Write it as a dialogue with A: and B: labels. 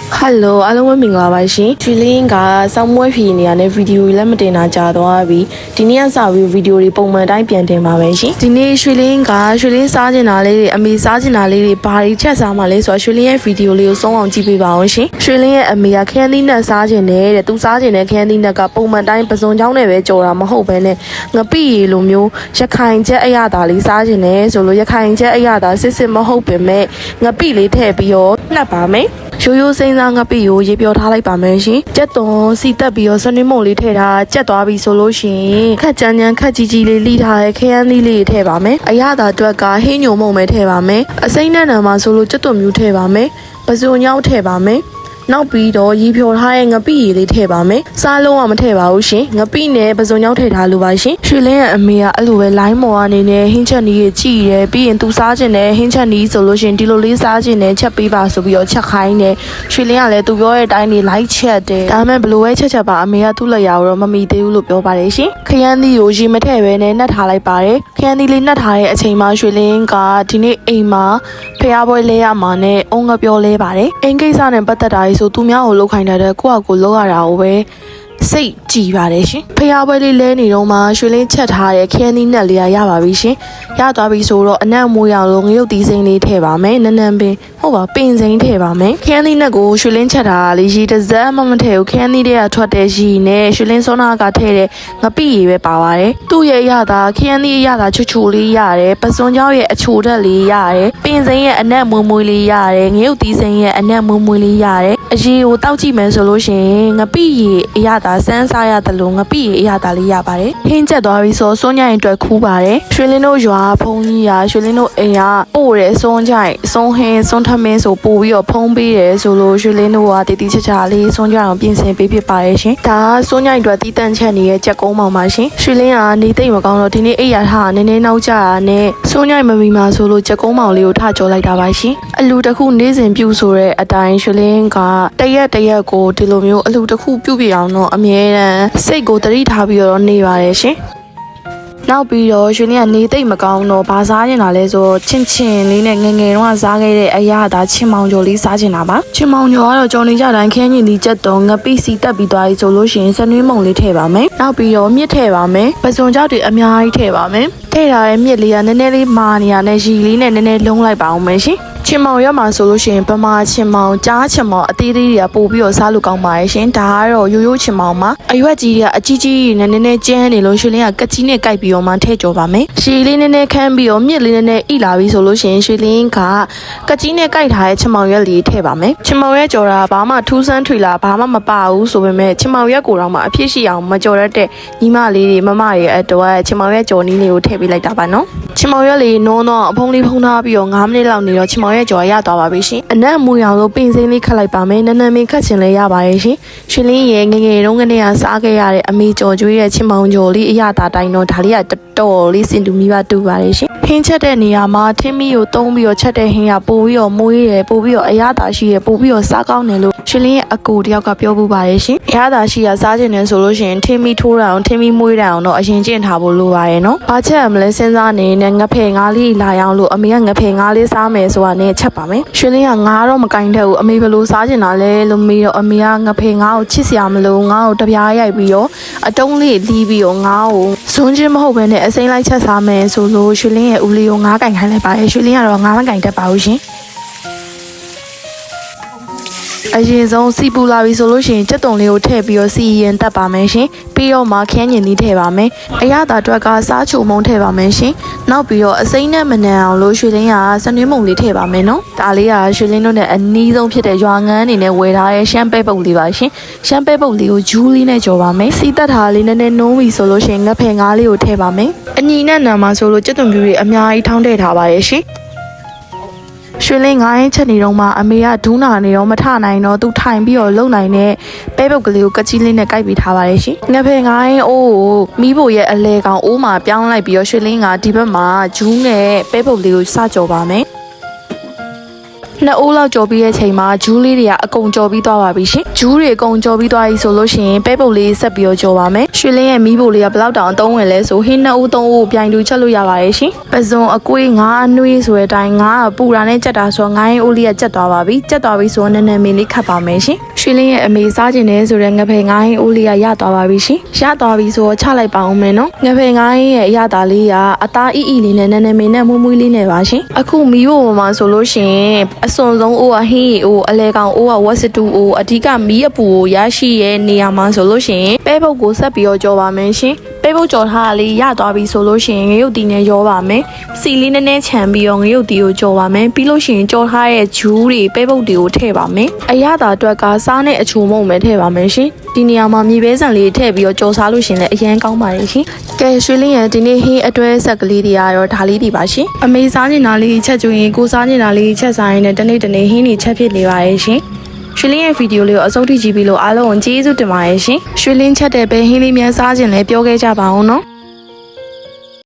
A: Hello အားလုံးပဲမင်္ဂလာပါရှင်။ရွှေလင်းကစောင်းမွဲဖြေနေရတဲ့ဗီဒီယိုတွေလည်းမတင်တာကြာသွားပြီ။ဒီနေ့ကစပြီးဗီဒီယိုတွေပုံမှန်တိုင်းပြန်တင်ပါပဲရှင်။ဒီနေ့ရွှေလင်းစားကျင်တာလေးတွေအမေစားကျင်တာလေးတွေဘာတွေချက်စားမှလဲဆိုတော့ရွှေလင်းရဲ့ဗီဒီယိုလေးကိုဆုံးအောင်ကြည့်ပေးပါအောင်ရှင်။ရွှေလင်းရဲ့အမေကခရမ်းသီးနဲ့စားကျင်တယ်တဲ့။သူစားကျင်တဲ့ခရမ်းသီးနဲ့ကပုံမှန်တိုင်းပစုံချောင်းနဲ့ပဲကြော်တာမဟုတ်ဘဲနဲ့ငပိရီလိုမျိုးရခိုင်ချက်အရသာလေးစားကျင်တယ်ဆိုလို့ရခိုင်ချက်အရသာစစ်မဟုတ်ပင်မဲ့ငပိလေးထည့်ပြီးတော့နှက်ပါမယ်။ရိုးစိမ့်စားငပိကိုရေပြောထားလိုက်ပါမယ်ရှင်။ကြက်သွန်စီတက်ပြီးတော့စနွေးမုံလေးထည့်ထားကြက်သွားပြီဆိုလို့ရှိရင်ခက်ကြမ်းခက်ကြီးလေးလိထားတဲ့ခရမ်းသီးလေးထည့်ပါမယ်။အရသာအတွက်ကဟင်းညိုမုံပဲထည့်ပါမယ်။အစိမ့်နဲ့နံမှာဆိုလို့ကြက်သွန်မျိုးထည့်ပါမယ်။ပစုံညောင်းထည့်ပါမယ်။နောက်ပြီးတော့ရေဖြော်ထားတဲ့ငပိရည်လေးထည့်ပါမယ်။စားလုံးဝမထည့်ပါဘူးရှင်။ငပိနဲ့ပစုံညောင်းထည့်ထားလို့ပါရှင်။ရွှေလင်းရဲ့အမေကအဲ့လိုပဲလိုင်းမော်အနေနဲ့ဟင်းချက်နီးကြီးကြည့်ရဲပြီးရင်သူစားခြင်းနဲ့ဟင်းချက်နီးဆိုလို့ရှင်ဒီလိုလေးစားခြင်းနဲ့ချက်ပေးပါဆိုပြီးတော့ချက်ခိုင်းတယ်။ရွှေလင်းကလည်းသူပြောတဲ့အတိုင်းနေလိုက်ချက်တယ်။ဒါမှမဟုတ်ဘလိုပဲချက်ပါအမေကသူ့လက်ရာကိုတော့မမီသေးဘူးလို့ပြောပါတယ်ရှင်။ခရမ်းသီးကိုရေမထည့်ပဲနဲ့နှက်ထားလိုက်ပါတယ်။ခရမ်းသီးလေးနှက်ထားတဲ့အချိန်မှာရွှေလင်းကဒီနေ့အိမ်မှာဖျားပွဲလဲရမှာနဲ့အုံငပြောလဲပါတယ်။အိမ်ကိစ္စနဲ့ပတ်သက်တာဆိုသူများကိုလောက်ခိုင်းတဲ့ကိုယ့်အကိုလောက်ရတာကိုပဲစိတ်ကြည်ပါတယ်ရှင်ဖျားပွဲလေးလဲနေတော့မှရွှေလင်းချက်ထားတဲ့ခရမ်းသီးနဲ့လေးရပါပြီရှင်ရသွားပြီဆိုတော့အနံ့မိုးရောင်လုံးငရုတ်သီးစိမ်းလေးထည့်ပါမယ်နန်းပင်ဟုတ်ပါပင်စိမ်းထည့်ပါမယ်ခရမ်းသီးနဲ့ကိုရွှေလင်းချက်ထားလေးရီတစ်စက်မှမထည့်ဘူးခရမ်းသီးတွေကထွက်တဲ့ရီနဲ့ရွှေလင်းစောနာကထည့်တဲ့ငပိရီပဲပါပါတယ်သူ့ရဲ့ရတာခရမ်းသီးရတာချူလေးရတယ်ပစွန်ကြောင်းရဲ့အချိုတက်လေးရတယ်ပင်စိမ်းရဲ့အနံ့မွေးလေးရတယ်ငရုတ်သီးစိမ်းရဲ့အနံ့မွေးလေးရတယ်အရီကိုတောက်ကြည့်မယ်ဆိုလို့ရှိရင်ငပိရီအရသာစမ်းစားရတယ်လို့ငပိရီအရသာလေးရပါတယ်ဟင်းချက်သွားပြီဆိုစွန်းညိုင်အတွက်ခူးပါတယ်ရွှေလင်းတို့ရွာဖုံးကြီးရာရွှေလင်းတို့အိမ်ကပို့တယ်စွန်းကြိုင်စွန်းဟင်းစွန်းထမင်းဆိုပို့ပြီးတော့ဖုံးပေးတယ်ဆိုလို့ရွှေလင်းတို့ကတီချာလေးစွန်းကြိုင်အောင်ပြင်ဆင်ပေးဖြစ်ပါတယ်ရှင်ဒါစွန်းညိုင်အတွက်တီးတန့်ချက်နေတဲ့ကြက်ကုန်းမောင်ပါရှင်ရွှေလင်းကနေသိမ့်မကောင်းတော့ဒီနေ့အိမ်ရထားနည်းနည်းနောက်ကျတာနဲ့စွန်းညိုင်မမီမှာဆိုလို့ကြက်ကုန်းမောင်လေးကိုထကြောလိုက်တာပါရှင်အလူတစ်ခုနေ့စဉ်ပြုဆိုတဲ့အတိုင်းရွှေလင်းကတရက်ကိုဒီလိုမျိုးအလူတစ်ခုပြုတ်ပြအောင်တော့အမြဲတမ်းစိတ်ကိုတတိထားပြီးတော့နေပါတယ်ရှင်နောက်ပြီးတော့ရွှေလင်းကနေသိမ့်မကောင်းတော့ဘာစားနေတာလဲဆိုတော့ချင်းလေးနဲ့ငယ်တော့စားခဲ့တဲ့အရာဒါချင်းမောင်ကျော်လေးစားချင်တာပါချင်းမောင်ကျော်ကတော့ကြော်နေကြတိုင်းခင်းရင်ဒီကြက်တော့ငပိစီတက်ပြီးသွားပြီဆိုလို့ရှိရင်စနွေးမုံလေးထည့်ပါမယ်နောက်ပြီးတော့မြစ်ထည့်ပါမယ်ပစုံကြောက်တွေအများကြီးထည့်ပါမယ်ထည့်ထားတဲ့မြစ်လေးကနည်းနည်းလေးမာနေရတဲ့ရီလေးနဲ့နည်းနည်းလုံးလိုက်ပါအောင်မယ်ရှင်ချင်းမောင်ရမှာဆိုလို့ရှိရင်ဗမာချင်းမောင်ကြားချင်းမောင်အသေးလေးတွေကပို့ပြီးတော့စားလို့ကောင်းပါရဲ့ရှင်ဒါကတော့ရိုးချင်းမောင်မှာအရွက်ကြီးတွေကအကြီးကြီးနဲ့နည်းနည်းကျန်းနေလို့ရွှေလင်းကကကြီးနဲ့ကြိုက်ပြီးတော့မှထည့်ကြောပါမယ်ရှည်လေးနည်းနည်းခမ်းပြီးတော့မြစ်လေးနည်းနည်းဣလာပြီးဆိုလို့ရှိရင်ရွှေလင်းကကကြီးနဲ့ကြိုက်ထားတဲ့ချင်းမောင်ရက်လေးထည့်ပါမယ်ချင်းမောင်ရက်ကြော်တာဘာမှထူးဆန်းထွေလာဘာမှမပါဘူးဆိုပေမဲ့ချင်းမောင်ရက်ကိုတော့မှအဖြစ်ရှိအောင်မကြော်ရတဲ့ညီမလေးတွေမမတွေအတွက်ချင်းမောင်ရက်ကြော်နီးလေးကိုထည့်ပေးလိုက်တာပါနော်ချင်းမောင်ရက်လေးနိုးတော့အဖုံးလေးဖုံးထားပြီးတော့9မိနစ်လောက်နေတော့ချင်းမောင်ရက်ကြော်ရသွားပါပြီရှင်အနံ့မူရောင်လို့ပင်စိမ်းလေးခတ်လိုက်ပါမယ်နန်းမင်းခတ်ချင်လဲရပါရဲ့ရှင်ရွှေလင်းရဲ့ငငယ်တုန်းကနေစားခဲ့ရတဲ့အမေကြော်ကျွေးရဲ့ချင်းမောင်ကြော်လေးအရသာတိုင်းတော့ဒါလေးကတော်လေးစင်တူမိပါတူပါတယ်ရှင်ဟင်းချက်တဲ့နေရာမှာထင်းမီကိုတုံးပြီးတော့ချက်တဲ့ဟင်းကပို့ပြီးတော့မွေးတယ်ပို့ပြီးတော့အရသာရှိတယ်ပို့ပြီးတော့စားကောင်းတယ်လို့ရွှေလင်းရဲ့အကိုတယောက်ကပြောပူပါတယ်ရှင်အရသာရှိရစားခြင်းနဲ့ဆိုလို့ရှိရင်ထင်းမီထိုးရအောင်ထင်းမီမွေးရအောင်တော့အရင်ကျင့်ထားဖို့လိုပါတယ်နော်ဘာချက်မလဲစဉ်းစားနေနဲ့ငဖယ်ငါးလေးလာအောင်လို့အမေကငဖယ်ငါးလေးစားမယ်ဆိုတာနဲ့ချက်ပါမယ်ရွှေလင်းကငါးတော့မကင်တဲ့ဘူးအမေဘယ်လိုစားကျင်တာလဲလို့မေးတော့အမေကငဖယ်ငါးကိုချစ်စရာမလိုငါ့ကိုတပြားရိုက်ပြီးတော့အတုံးလေးလီးပြီးတော့ငါ့ကိုဇွန်းချင်းမဟုတ်ဘဲနဲ့အစိမ်းလိုက်ချက်စားမယ်ဆိုလို့ရွှေလင်းရဲ့ဦးလေးကိုငါးကင်ခိုင်းလိုက်ပါတယ်ရွှေလင်းကတော့ငါးမကင်တတ်ပါဘူးရှင်အရင်ဆုံးစီပူလာပြီဆိုလို့ရှိရင်ကြက်တုံလေးကိုထည့်ပြီးတော့စီရင်တက်ပါမယ်ရှင်ပြီးတော့မှခရမ်းညင်သီးထည့်ပါမယ်အရသာအတွက်ကစားချိုမုံထည့်ပါမယ်ရှင်နောက်ပြီးတော့အစိမ်းနဲ့မနံအောင်လို့ရွှေလင်းကစနွေးမုံလေးထည့်ပါမယ်နော်ဒါလေးကရွှေလင်းတို့နဲ့အနီးဆုံးဖြစ်တဲ့ရွာငန်းအနေနဲ့ဝယ်ထားတဲ့ရှမ်းပဲပုတ်လေးပါရှင်ရှမ်းပဲပုတ်လေးကိုဂျူးလေးနဲ့ကြော်ပါမယ်စီတက်ထားလေးနည်းနည်းနှုံးပြီဆိုလို့ရှိရင်ငဖယ်ငါးလေးကိုထည့်ပါမယ်အညီနဲ့နံမှာဆိုလို့ကြက်တုံပြူတွေအများကြီးထောင်းထည့်ထားပါရဲ့ရှင်ရွှေလင်း9ချက်နေတော့မှအမေကဒူးနာနေတော့မထနိုင်တော့သူထိုင်ပြီးတော့လုံနိုင်တဲ့ပဲပုတ်ကလေးကိုကကြီးလေးနဲ့ကိုက်ပြီးထားပါတယ်ရှင်ငဖယ်9အိုးကိုမိဖို့ရဲ့အလဲကောင်အိုးမှာပြောင်းလိုက်ပြီးတော့ရွှေလင်းကဒီဘက်မှာဂျူးနဲ့ပဲပုတ်လေးကိုစကြော်ပါမယ် 2 အိုးလောက်ကြော်ပြီးတဲ့ချိန်မှာဂျူးလေးတွေကအကုန်ကြော်ပြီးသွားပါပြီရှင်ဂျူးတွေအကုန်ကြော်ပြီးသွားပြီဆိုလို့ရှိရင်ပဲပုတ်လေးဆက်ပြီးတော့ကြော်ပါမယ်ရွှေလင်းရဲ့မီးပိုလေးကဘယ်လောက်တောင်အသုံးဝင်လဲဆိုဟင်း2 ဦး3 ဦးပြိုင်တူချက်လို့ရပါတယ်ရှင်ပစုံအကွေးငါးနှွေးဆိုတဲ့အတိုင်းငါးပူတာနဲ့ကြက်တာဆိုငါးရင်အိုးလေးကကြက်သွားပါပြီကြက်သွားပြီဆိုတော့နည်းနည်းမင်းလေးခတ်ပါမယ်ရှင်ရွှေလင်းရဲ့အမေစားခြင်းနဲ့ဆိုတဲ့ငဖယ်ငါးရင်အိုးလေးကရသွားပါပြီရှင်ရသွားပြီဆိုတော့ချလိုက်ပါအောင်မယ်နော်ငဖယ်ငါးရင်ရဲ့အရသာလေးကအသားအီလေးနဲ့နည်းနည်းမင်းနဲ့မွှေးမွှေးလေးနဲ့ပါရှင်အခုမီးဖို့ပေါ်မှာဆိုလို့ရှိရင်အစွန်ဆုံးအိုးကဟင်းရီအိုးအလဲကောင်အိုးကဝက်စတူအိုးအဓိကမီးအပူကိုရရှိရဲ့နေရာမှာဆိုလို့ရှိရင်ပဲပုတ်ကိုဆက်ပြီးတော့ကြော်ပါမယ်ရှင်ပဲပုတ်ကြော်ထားတာလေးရသွားပြီဆိုလို့ရှိရင်ငရုတ်တီနဲ့ရောပါမယ်စီလေးနည်းနည်းခြံပြီးတော့ငရုတ်တီကိုကြော်ပါမယ်ပြီးလို့ရှိရင်ကြော်ထားတဲ့ဂျူးတွေပဲပုတ်တွေကိုထည့်ပါမယ်အရသာအတွက်ကစားနဲ့အချိုမုံပဲထည့်ပါမယ်ရှင်ဒီနေရာမှာမြေပဲဆန်လေးထည့်ပြီးတော့ကြော်စားလို့ရှင်လည်းအရင်ကောင်းပါတယ်ရှင်ကဲရွှေလင်းရဒီနေ့ဟင်းအတွဲဆက်ကလေးတွေကတော့ဒါလေးတွေပါရှင်အမေစားနေတာလေးချက်ကျွရင်ကိုစားနေတာလေးချက်စားရင်လည်းတနေ့ဟင်းတွေချက်ဖြစ်နေပါရဲ့ရှင်ရွှေလင်းရဲ့ဗီဒီယိုလေးကိုအဆုံးထိကြည့်ပြီးလို့အားလုံးကိုကျေးဇူးတင်ပါတယ်ရှင်ရွှေလင်းချက်တဲ့ပဲဟင်းလေးများစားခြင်းလည်းပြောခဲ့ကြပါအောင်နော်